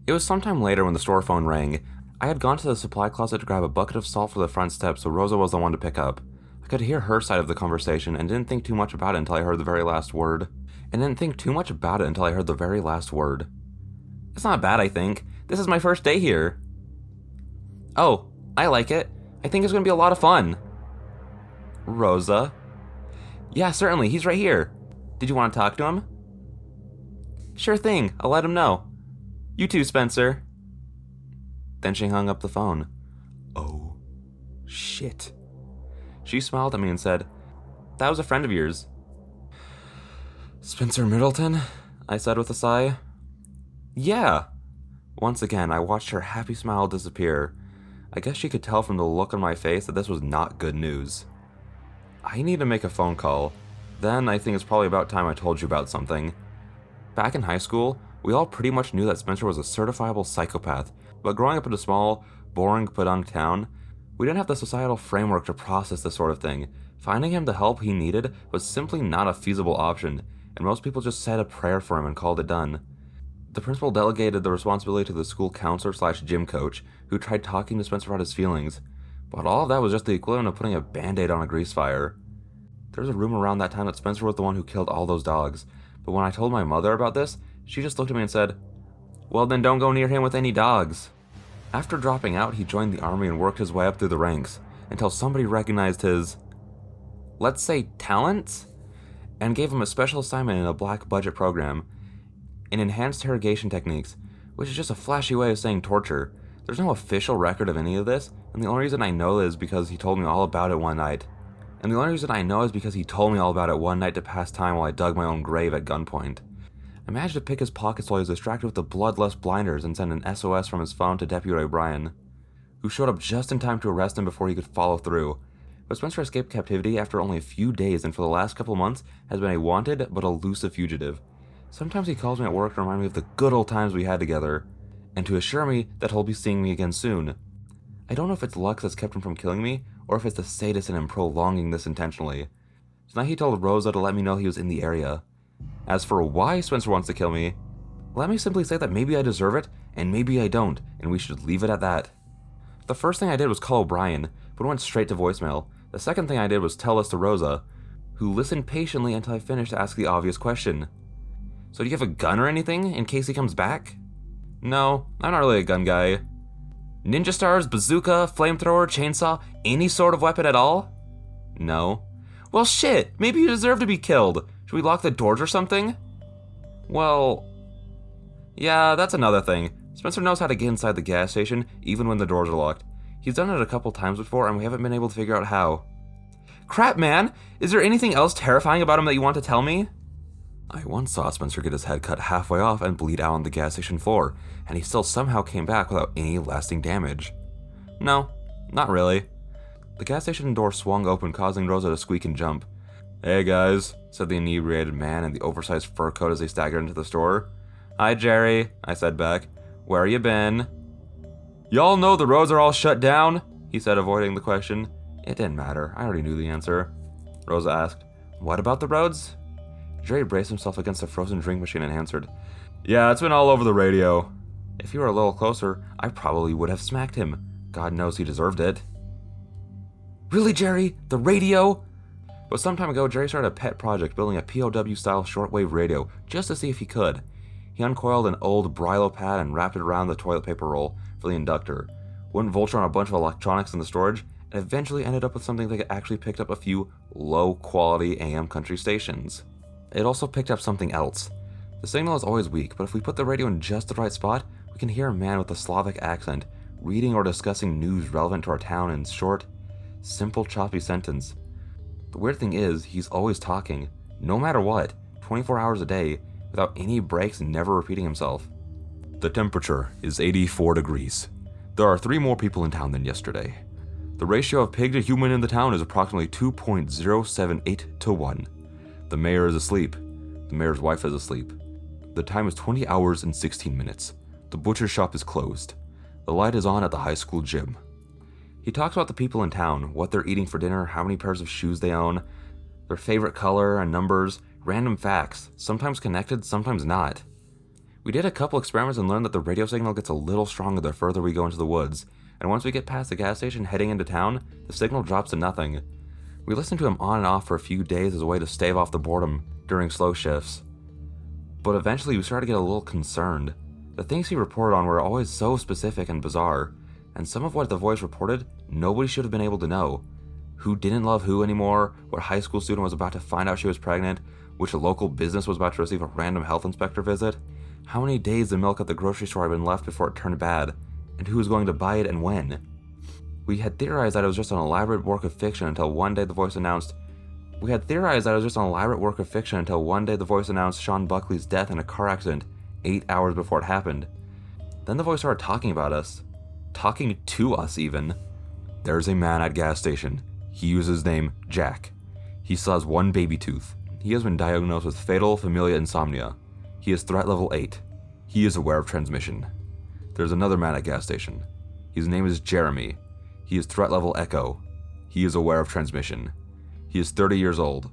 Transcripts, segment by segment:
It was sometime later when the store phone rang. I had gone to the supply closet to grab a bucket of salt for the front steps, so Rosa was the one to pick up. I could hear her side of the conversation and didn't think too much about it until I heard the very last word. It's not bad, I think. This is my first day here. Oh, I like it. I think it's going to be a lot of fun. Rosa? Yeah, certainly. He's right here. Did you want to talk to him? Sure thing. I'll let him know. You too, Spencer. Then she hung up the phone. Oh, shit. She smiled at me and said, "That was a friend of yours." Spencer Middleton? I said with a sigh. Yeah. Once again, I watched her happy smile disappear. I guess she could tell from the look on my face that this was not good news. I need to make a phone call. Then I think it's probably about time I told you about something. Back in high school, we all pretty much knew that Spencer was a certifiable psychopath, but growing up in a small, boring, podunk town, we didn't have the societal framework to process this sort of thing. Finding him the help he needed was simply not a feasible option, and most people just said a prayer for him and called it done. The principal delegated the responsibility to the school counselor/gym coach, who tried talking to Spencer about his feelings, but all of that was just the equivalent of putting a band-aid on a grease fire. There was a rumor around that time that Spencer was the one who killed all those dogs, but when I told my mother about this, she just looked at me and said, "Well, then don't go near him with any dogs." After dropping out, he joined the army and worked his way up through the ranks, until somebody recognized his, let's say, talents, and gave him a special assignment in a black budget program, in enhanced interrogation techniques, which is just a flashy way of saying torture. There's no official record of any of this, and the only reason I know is because he told me all about it one night. To pass time while I dug my own grave at gunpoint. I managed to pick his pockets while he was distracted with the bloodlust blinders and send an SOS from his phone to Deputy O'Brien, who showed up just in time to arrest him before he could follow through. But Spencer escaped captivity after only a few days, and for the last couple months has been a wanted but elusive fugitive. Sometimes he calls me at work to remind me of the good old times we had together, and to assure me that he'll be seeing me again soon. I don't know if it's luck that's kept him from killing me, or if it's the sadist in him prolonging this intentionally. Tonight he told Rosa to let me know he was in the area. As for why Spencer wants to kill me, let me simply say that maybe I deserve it, and maybe I don't, and we should leave it at that. The first thing I did was call O'Brien, but it went straight to voicemail. The second thing I did was tell this to Rosa, who listened patiently until I finished to ask the obvious question. So do you have a gun or anything, in case he comes back? No, I'm not really a gun guy. Ninja stars, bazooka, flamethrower, chainsaw, any sort of weapon at all? No. Well shit, maybe you deserve to be killed. Should we lock the doors or something? Well, yeah, that's another thing. Spencer knows how to get inside the gas station, even when the doors are locked. He's done it a couple times before, and we haven't been able to figure out how. Crap, man! Is there anything else terrifying about him that you want to tell me? I once saw Spencer get his head cut halfway off and bleed out on the gas station floor, and he still somehow came back without any lasting damage. No, not really. The gas station door swung open, causing Rosa to squeak and jump. "Hey guys," said the inebriated man in the oversized fur coat as they staggered into the store. "Hi Jerry," I said back. "Where you been?" "Y'all know the roads are all shut down?" he said, avoiding the question. It didn't matter, I already knew the answer. Rosa asked, "What about the roads?" Jerry braced himself against a frozen drink machine and answered, "Yeah, it's been all over the radio." If he were a little closer, I probably would have smacked him. God knows he deserved it. "Really, Jerry? The radio?" But some time ago, Jerry started a pet project building a POW-style shortwave radio just to see if he could. He uncoiled an old Brillo pad and wrapped it around the toilet paper roll for the inductor, went vulture on a bunch of electronics in the storage, and eventually ended up with something that actually picked up a few low-quality AM country stations. It also picked up something else. The signal is always weak, but if we put the radio in just the right spot, we can hear a man with a Slavic accent reading or discussing news relevant to our town in short, simple, choppy sentence. The weird thing is, he's always talking, no matter what, 24 hours a day, without any breaks and never repeating himself. "The temperature is 84 degrees. There are 3 more people in town than yesterday. The ratio of pig to human in the town is approximately 2.078 to 1. The mayor is asleep. The mayor's wife is asleep. The time is 20 hours and 16 minutes. The butcher shop is closed. The light is on at the high school gym." He talks about the people in town, what they're eating for dinner, how many pairs of shoes they own, their favorite color and numbers, random facts, sometimes connected, sometimes not. We did a couple experiments and learned that the radio signal gets a little stronger the further we go into the woods, and once we get past the gas station heading into town, the signal drops to nothing. We listened to him on and off for a few days as a way to stave off the boredom during slow shifts. But eventually we started to get a little concerned. The things he reported on were always so specific and bizarre, and some of what the voice reported, nobody should have been able to know. Who didn't love who anymore, what high school student was about to find out she was pregnant, which local business was about to receive a random health inspector visit, how many days the milk at the grocery store had been left before it turned bad, and who was going to buy it and when. We had theorized that it was just an elaborate work of fiction until one day the voice announced Sean Buckley's death in a car accident 8 hours before it happened. Then the voice started talking about us. Talking to us, even. There's a man at gas station. He uses his name Jack. He still has one baby tooth. He has been diagnosed with fatal familial insomnia. He is threat level 8. He is aware of transmission. There's another man at gas station. His name is Jeremy. He is threat level Echo. He is aware of transmission. He is 30 years old.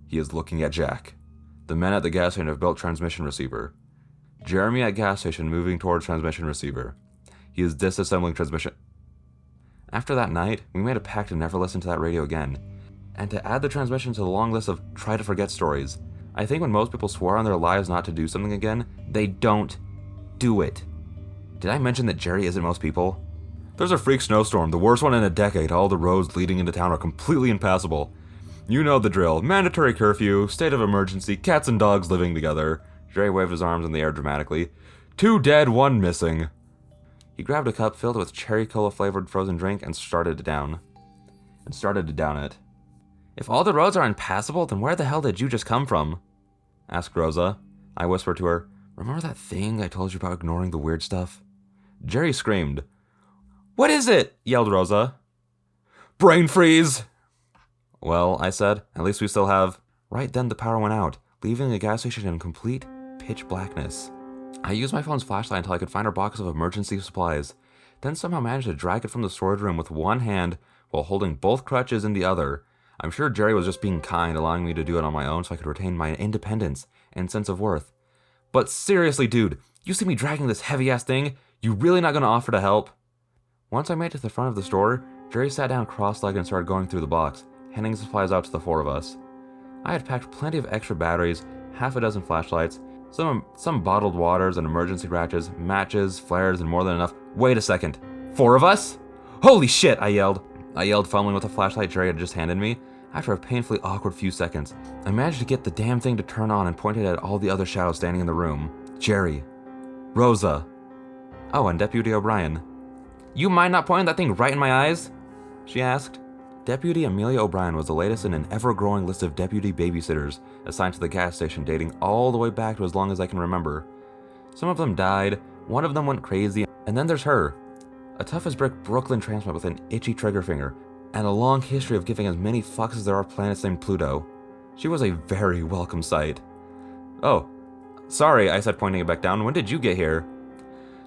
He is looking at Jack. The men at the gas station have built transmission receiver. Jeremy at gas station moving towards transmission receiver. He is disassembling transmission. After that night, we made a pact to never listen to that radio again, and to add the transmission to the long list of try to forget stories. I think when most people swear on their lives not to do something again, they don't do it. Did I mention that Jerry isn't most people? There's a freak snowstorm, the worst one in a decade. All the roads leading into town are completely impassable. You know the drill. Mandatory curfew, state of emergency, cats and dogs living together. Jerry waved his arms in the air dramatically. 2 dead, 1 missing. He grabbed a cup filled with cherry cola flavored frozen drink and started to down it. If all the roads are impassable, then where the hell did you just come from? Asked Rosa. I whispered to her, remember that thing I told you about ignoring the weird stuff? Jerry screamed. What is it? Yelled Rosa. Brain freeze! Well, I said, at least we still have... Right then the power went out, leaving the gas station in complete pitch blackness. I used my phone's flashlight until I could find our box of emergency supplies, then somehow managed to drag it from the storage room with one hand while holding both crutches in the other. I'm sure Jerry was just being kind, allowing me to do it on my own so I could retain my independence and sense of worth. But seriously, dude, you see me dragging this heavy-ass thing? You really not gonna offer to help? Once I made it to the front of the store, Jerry sat down cross-legged and started going through the box, handing supplies out to the 4 of us. I had packed plenty of extra batteries, half a dozen flashlights, some bottled waters and emergency ratchets, matches, flares, and more than enough. Wait a second. 4 of us? Holy shit, I yelled, fumbling with the flashlight Jerry had just handed me. After a painfully awkward few seconds, I managed to get the damn thing to turn on and pointed at all the other shadows standing in the room. Jerry. Rosa. Oh, and Deputy O'Brien. You mind not pointing that thing right in my eyes? She asked. Deputy Amelia O'Brien was the latest in an ever-growing list of deputy babysitters assigned to the gas station dating all the way back to as long as I can remember. Some of them died, one of them went crazy, and then there's her. A tough-as-brick Brooklyn transplant with an itchy trigger finger, and a long history of giving as many fucks as there are planets named Pluto. She was a very welcome sight. Oh, sorry, I said, pointing it back down. When did you get here?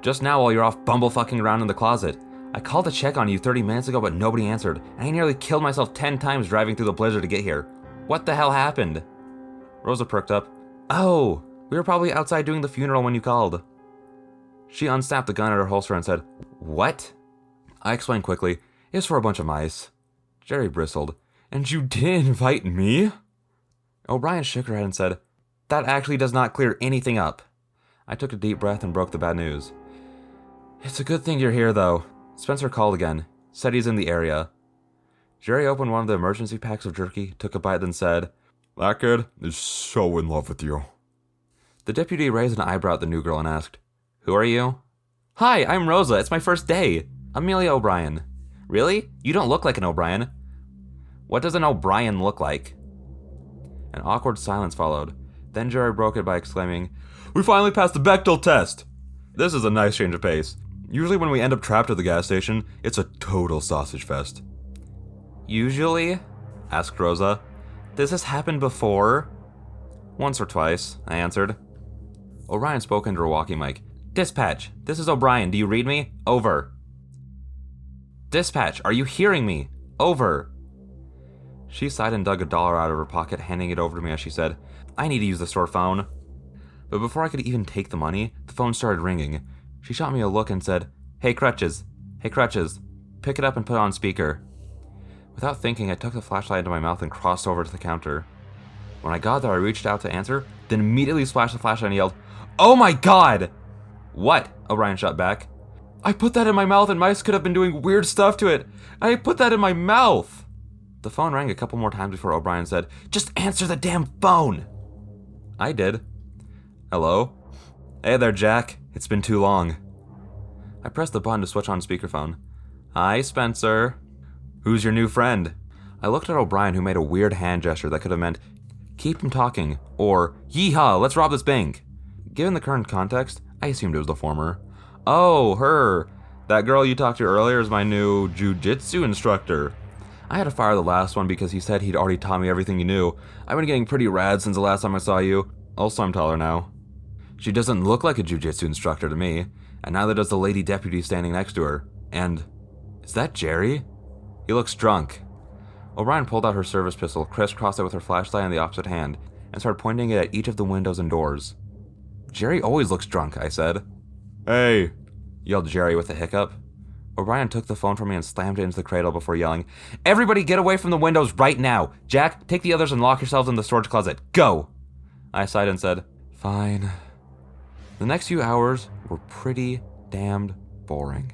Just now while you're off bumblefucking around in the closet. I called to check on you 30 minutes ago, but nobody answered, and I nearly killed myself 10 times driving through the blizzard to get here. What the hell happened? Rosa perked up. Oh, we were probably outside doing the funeral when you called. She unsnapped the gun at her holster and said, What? I explained quickly, It's for a bunch of mice. Jerry bristled. And you didn't invite me? O'Brien shook her head and said, That actually does not clear anything up. I took a deep breath and broke the bad news. It's a good thing you're here, though. Spencer called again, said he's in the area. Jerry opened one of the emergency packs of jerky, took a bite, then said, That kid is so in love with you. The deputy raised an eyebrow at the new girl and asked, Who are you? Hi, I'm Rosa. It's my first day. Amelia O'Brien. Really? You don't look like an O'Brien. What does an O'Brien look like? An awkward silence followed. Then Jerry broke it by exclaiming, We finally passed the Bechdel test! This is a nice change of pace. Usually when we end up trapped at the gas station, it's a total sausage fest. Usually? Asked Rosa. This has happened before? Once or twice, I answered. O'Brien spoke into her walkie mic. Dispatch, this is O'Brien. Do you read me? Over. Dispatch, are you hearing me? Over. She sighed and dug $1 out of her pocket, handing it over to me as she said, I need to use the store phone. But before I could even take the money, the phone started ringing. She shot me a look and said, "Hey, Crutches. Hey, Crutches. Pick it up and put it on speaker." Without thinking, I took the flashlight into my mouth and crossed over to the counter. When I got there, I reached out to answer, then immediately splashed the flashlight and yelled, "Oh my god!" "What?" O'Brien shot back. "I put that in my mouth and mice could have been doing weird stuff to it. I put that in my mouth." The phone rang a couple more times before O'Brien said, "Just answer the damn phone." I did. "Hello?" "Hey there, Jack. It's been too long." I pressed the button to switch on speakerphone. "Hi, Spencer." "Who's your new friend?" I looked at O'Brien, who made a weird hand gesture that could have meant, "Keep him talking," or "Yeehaw, let's rob this bank." Given the current context, I assumed it was the former. "Oh, her. That girl you talked to earlier is my new jujitsu instructor." I had to fire the last one because he said he'd already taught me everything he knew. I've been getting pretty rad since the last time I saw you. Also, I'm taller now. "She doesn't look like a jujitsu instructor to me, and neither does the lady deputy standing next to her. And is that Jerry? He looks drunk." O'Brien pulled out her service pistol, crisscrossed it with her flashlight in the opposite hand, and started pointing it at each of the windows and doors. "Jerry always looks drunk," I said. "Hey," yelled Jerry with a hiccup. O'Brien took the phone from me and slammed it into the cradle before yelling, "Everybody get away from the windows right now! Jack, take the others and lock yourselves in the storage closet. Go!" I sighed and said, "Fine." The next few hours were pretty damned boring.